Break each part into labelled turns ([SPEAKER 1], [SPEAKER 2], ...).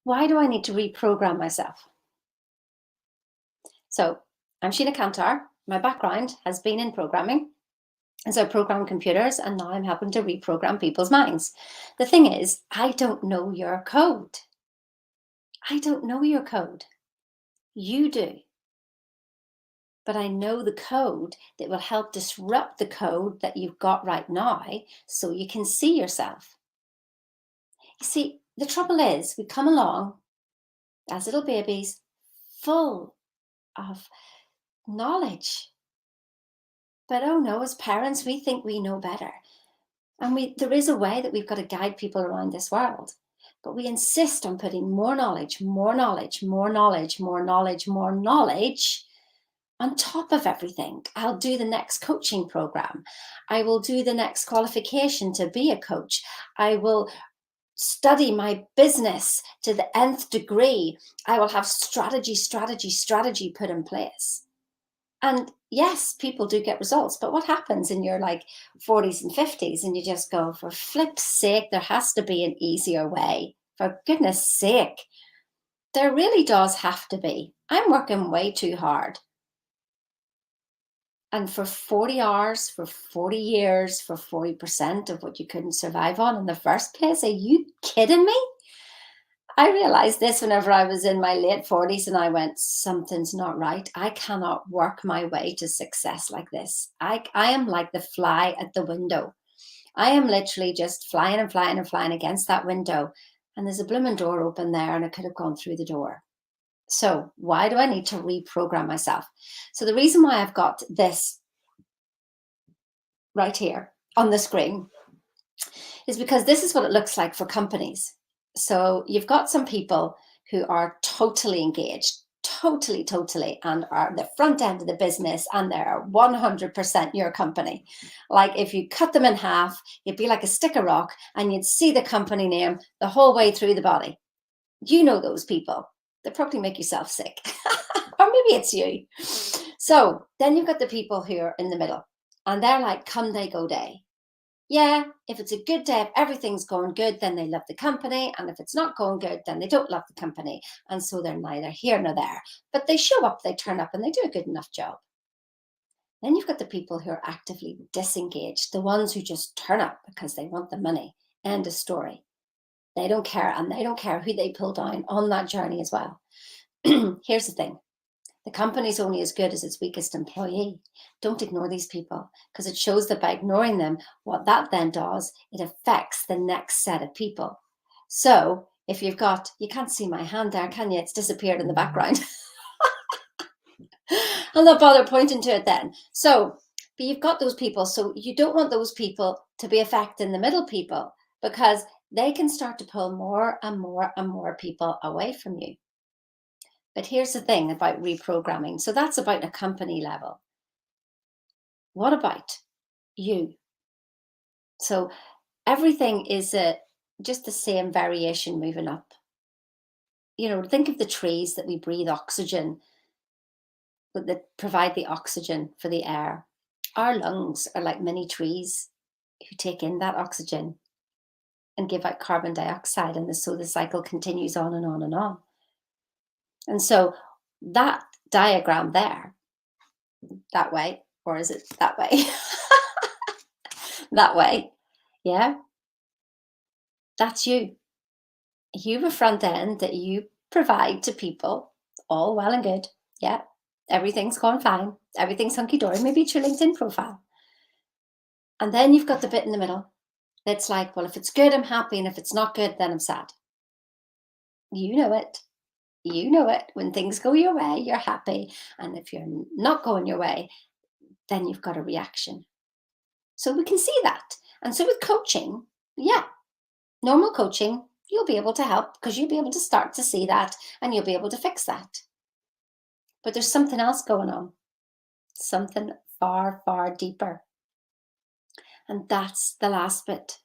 [SPEAKER 1] Why do I need to reprogram myself? So I'm Sheena Cantar. My background has been in programming. And so I program computers, and now I'm helping to reprogram people's minds. The thing is, I don't know your code. I don't know your code. You do. But I know the code that will help disrupt the code that you've got right now so you can see yourself. You see, the trouble is, we come along as little babies full of knowledge. But oh no, as parents, we think we know better. And there is a way that we've got to guide people around this world. But we insist on putting more knowledge, more knowledge, more knowledge, more knowledge, more knowledge on top of everything. I'll do the next coaching program. I will do the next qualification to be a coach. I will study my business to the nth degree. I will have strategy put in place. And yes, people do get results, but what happens in your like 40s and 50s and you just go, for flip's sake, there has to be an easier way. For goodness sake, there really does have to be. I'm working way too hard. And for 40 hours, for 40 years, for 40% of what you couldn't survive on in the first place, are you kidding me? I realized this whenever I was in my late 40s and I went, something's not right. I cannot work my way to success like this. I am like the fly at the window. I am literally just flying and flying and flying against that window. And there's a blooming door open there and I could have gone through the door. So why do I need to reprogram myself? So the reason why I've got this right here on the screen is because this is what it looks like for companies. So you've got some people who are totally engaged, totally, and are the front end of the business, and they're 100% your company. Like if you cut them in half, you'd be like a stick of rock and you'd see the company name the whole way through the body. You know those people. They probably make yourself sick. Or maybe it's you. So then you've got the people who are in the middle, and they're like, come day, go day. Yeah, if it's a good day, if everything's going good, then they love the company. And if it's not going good, then they don't love the company. And so they're neither here nor there. But they show up, they turn up, and they do a good enough job. Then you've got the people who are actively disengaged, the ones who just turn up because they want the money. End of story. They don't care, and they don't care who they pull down on that journey as well. Here's the thing. The company's only as good as its weakest employee. Don't ignore these people, because it shows that by ignoring them, what that then does, it affects the next set of people. So if you've got, you can't see my hand there, can you? It's disappeared in the background. I'll not bother pointing to it then. So, but you've got those people. So you don't want those people to be affecting the middle people, because they can start to pull more and more and more people away from you. But here's the thing about reprogramming. So that's about a company level. What about you? So everything is just the same variation moving up. You know, think of the trees that we breathe oxygen, that provide the oxygen for the air. Our lungs are like mini trees who take in that oxygen and give out carbon dioxide. And so the cycle continues on and on and on. And so that diagram there, that way, or is it that way? That way, yeah, that's you. You have a front end that you provide to people, all well and good. Yeah, everything's gone fine. Everything's hunky-dory. Maybe it's your LinkedIn profile. And then you've got the bit in the middle. It's like, well, if it's good, I'm happy. And if it's not good, then I'm sad. You know it. You know it. When things go your way, you're happy. And if you're not going your way, then you've got a reaction. So we can see that. And so with coaching, yeah, normal coaching, you'll be able to help because you'll be able to start to see that and you'll be able to fix that. But there's something else going on, something far deeper. And that's the last bit.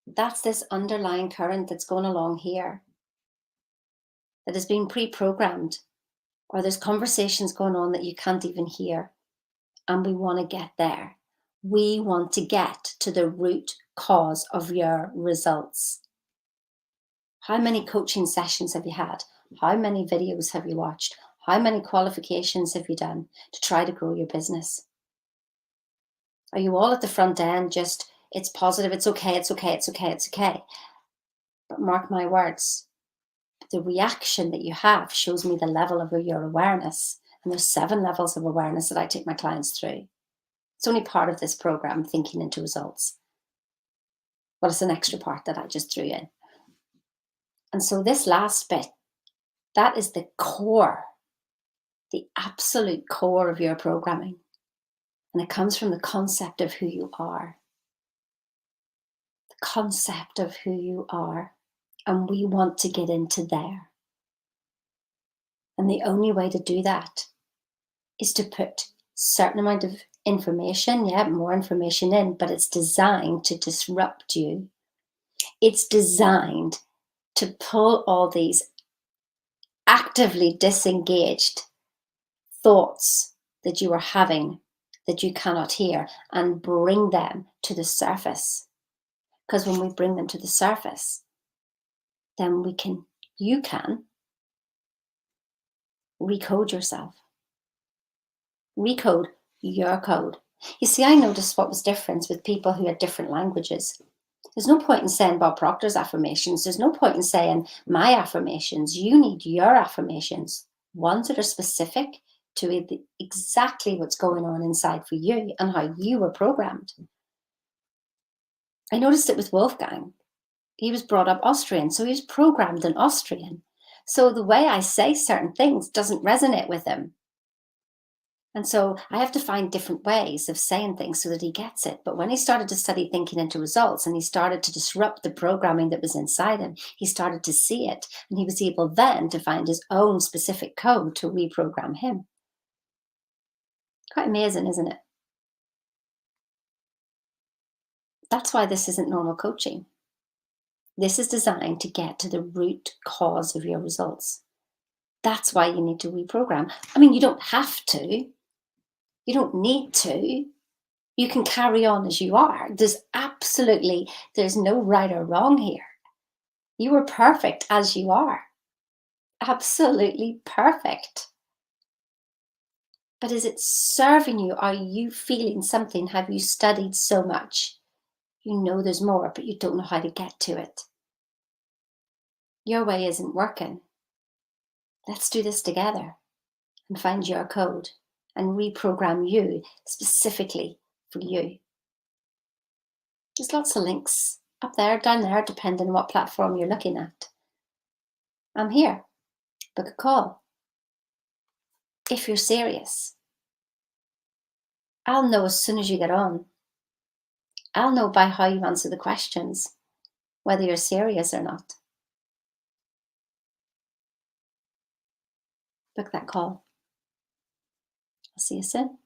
[SPEAKER 1] That's this underlying current that's going along here that has been pre-programmed, or there's conversations going on that you can't even hear. And we want to get there. We want to get to the root cause of your results. How many coaching sessions have you had? How many videos have you watched? How many qualifications have you done to try to grow your business? Are you all at the front end just, it's positive, it's okay, it's okay, it's okay, it's okay? But mark my words, the reaction that you have shows me the level of your awareness. And there's 7 levels of awareness that I take my clients through. It's only part of this program, Thinking into Results. Well, it's an extra part that I just threw in. And so this last bit, that is the core, the absolute core of your programming. And it comes from the concept of who you are. The concept of who you are. And we want to get into there. And the only way to do that is to put certain amount of information, more information in, but it's designed to disrupt you. It's designed to pull all these actively disengaged thoughts that you are having that you cannot hear and bring them to the surface. Because when we bring them to the surface, then you can recode yourself. Recode your code. You see, I noticed what was different with people who had different languages. There's no point in saying Bob Proctor's affirmations. There's no point in saying my affirmations. You need your affirmations, ones that are specific to exactly what's going on inside for you and how you were programmed. I noticed it with Wolfgang. He was brought up Austrian, so he was programmed in Austrian. So the way I say certain things doesn't resonate with him. And so I have to find different ways of saying things so that he gets it. But when he started to study Thinking into Results and he started to disrupt the programming that was inside him, he started to see it. And he was able then to find his own specific code to reprogram him. Quite amazing, isn't it? That's why this isn't normal coaching. This is designed to get to the root cause of your results. That's why you need to reprogram. I mean, you don't have to. You don't need to. You can carry on as you are. There's no right or wrong here. You are perfect as you are. Absolutely perfect. But is it serving you? Are you feeling something? Have you studied so much? You know there's more, but you don't know how to get to it. Your way isn't working. Let's do this together and find your code and reprogram you specifically for you. There's lots of links up there, down there, depending on what platform you're looking at. I'm here. Book a call. If you're serious, I'll know as soon as you get on. I'll know by how you answer the questions whether you're serious or not. Book that call. I'll see you soon.